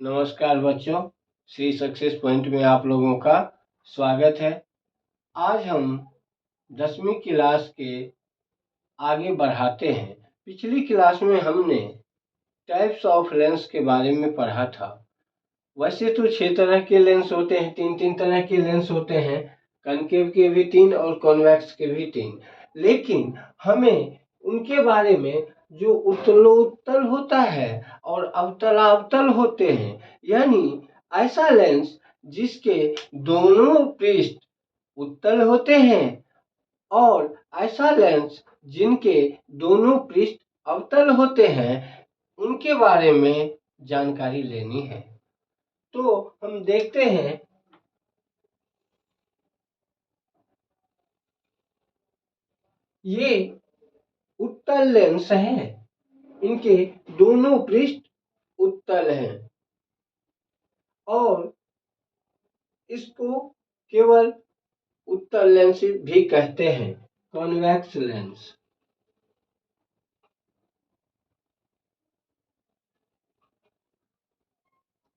नमस्कार बच्चों, Shri success point में आप लोगों का स्वागत है। आज हम 10वीं क्लास के आगे बढ़ाते हैं। पिछली क्लास में हमने टाइप्स ऑफ लेंस के बारे में पढ़ा था। वैसे तो 6 तरह के लेंस होते हैं, तीन तरह के लेंस होते हैं, कनकेव के भी 3 और कॉन्वेक्स के भी 3। लेकिन हमें उनके बारे में जो उत्तलोत्तल होता है और अवतलावतल होते हैं, यानी ऐसा लेंस जिसके दोनों पृष्ठ उत्तल होते हैं और ऐसा लेंस जिनके दोनों पृष्ठ अवतल होते हैं, उनके बारे में जानकारी लेनी है। तो हम देखते हैं ये उत्तल लेंस हैं, इनके दोनों पृष्ठ उत्तल हैं और इसको केवल उत्तल लेंस भी कहते हैं, कॉन्वेक्स लेंस।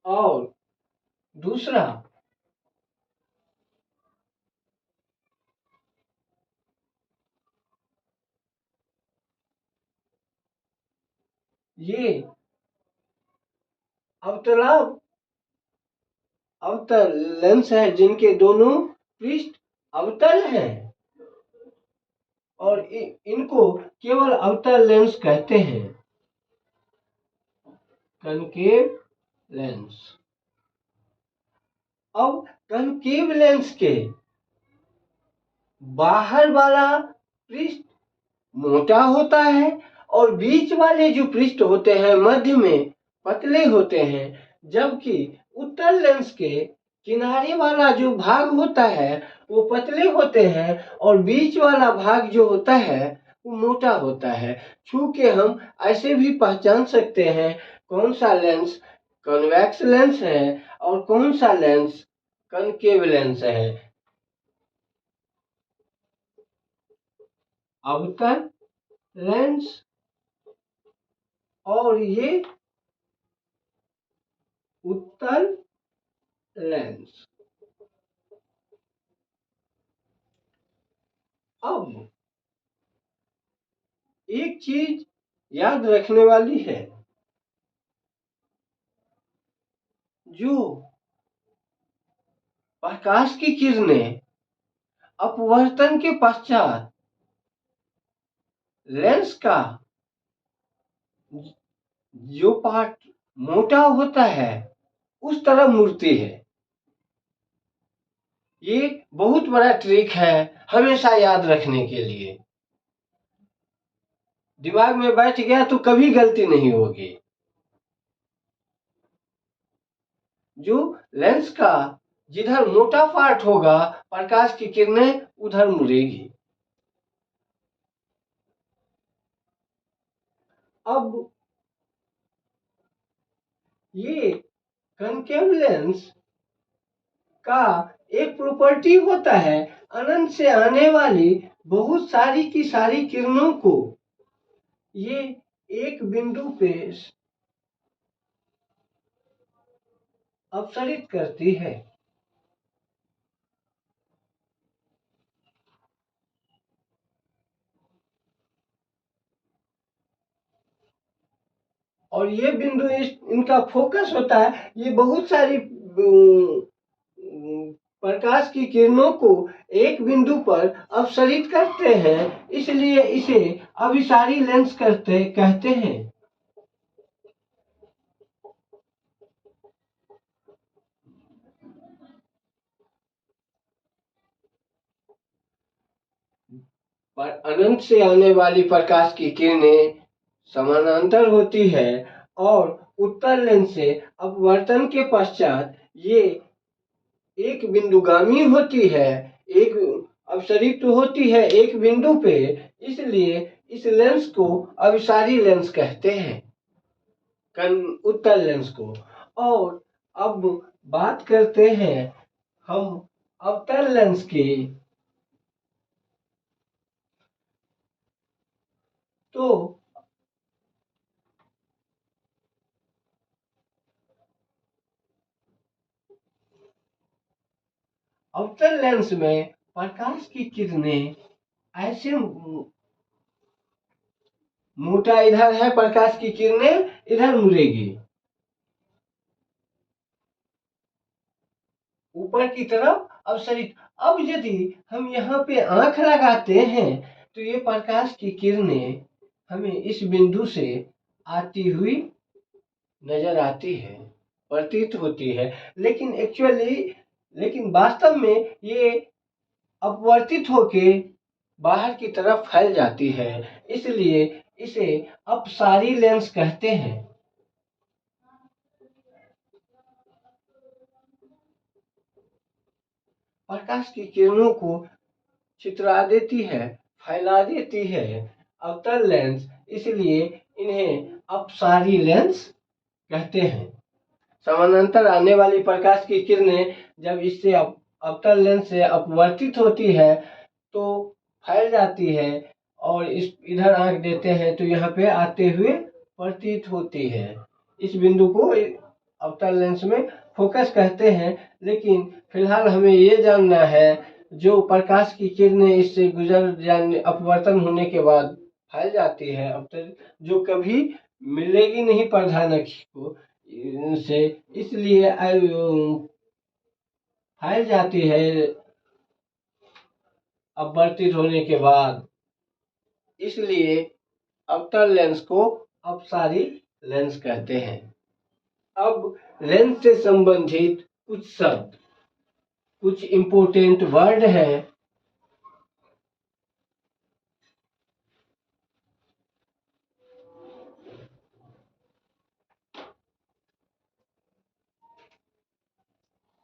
और दूसरा ये अवतल लेंस है जिनके दोनों पृष्ठ अवतल हैं और इनको केवल अवतल लेंस कहते हैं, कनकेव लेंस। अब कनकेव लेंस के बाहर वाला पृष्ठ मोटा होता है और बीच वाले जो पृष्ठ होते हैं मध्य में पतले होते हैं, जबकि उत्तल लेंस के किनारे वाला जो भाग होता है वो पतले होते हैं और बीच वाला भाग जो होता है वो मोटा होता है। छू के हम ऐसे भी पहचान सकते हैं कौन सा लेंस कॉन्वेक्स लेंस है और कौन सा लेंस कनकेव लेंस है। अवतल लेंस और ये उत्तल लेंस। अब एक चीज याद रखने वाली है, जो प्रकाश की किरणें अपवर्तन के पश्चात लेंस का जो पार्ट मोटा होता है उस तरफ मुड़ती है। ये बहुत बड़ा ट्रिक है हमेशा याद रखने के लिए। दिमाग में बैठ गया तो कभी गलती नहीं होगी। जो लेंस का जिधर मोटा पार्ट होगा प्रकाश की किरणें उधर मुड़ेगी। अब ये कनकेव लेंस का एक प्रॉपर्टी होता है, अनंत से आने वाली बहुत सारी की सारी किरणों को ये एक बिंदु पे अपसरित करती है। और ये बिंदु इनका फोकस होता है, ये बहुत सारी प्रकाश की किरणों को एक बिंदु पर अपसरित करते हैं, इसलिए इसे अभिसारी लेंस कहते हैं। पर अनंत से आने वाली प्रकाश की किरणें समानांतर होती है और उत्तल लेंस से अपवर्तन के पश्चात ये एक बिंदुगामी होती है, एक अपसरित होती है एक बिंदु पे, इसलिए इस लेंस को अभिसारी लेंस कहते हैं, उत्तल लेंस को। और अब बात करते हैं हम अवतल लेंस की। तो अवतल लेंस में प्रकाश की किरणें ऐसे मोटा इधर है, प्रकाश की किरणें इधर मुड़ेगी ऊपर की तरफ अवसरित। अब यदि हम यहाँ पे आंख लगाते हैं तो ये प्रकाश की किरणें हमें इस बिंदु से आती हुई नजर आती है, प्रतीत होती है, लेकिन वास्तव में ये अपवर्तित होके बाहर की तरफ फैल जाती है, इसलिए इसे अपसारी लेंस कहते हैं। प्रकाश की किरणों को छितरा देती है, फैला देती है अवतल लेंस, इसलिए इन्हें अपसारी लेंस कहते हैं। समानांतर आने वाली प्रकाश की किरणें जब इससे अवतल लेंस से अपवर्तित होती है तो फैल जाती है और इस इधर आंख देते हैं तो यहाँ पे आते हुए प्रतीत होती है। इस बिंदु को अवतल लेंस में फोकस कहते हैं। लेकिन फिलहाल हमें ये जानना है जो प्रकाश की किरणें इससे गुजर जाने अपवर्तन होने के बाद फैल जाती है अवतल, जो कभी मिलेगी नहीं प्रधानक को से, इसलिए फैल जाती है अपवर्तित होने के बाद, इसलिए अवतल लेंस को अपसारी लेंस कहते हैं। अब लेंस से संबंधित कुछ शब्द, कुछ इंपोर्टेंट वर्ड हैं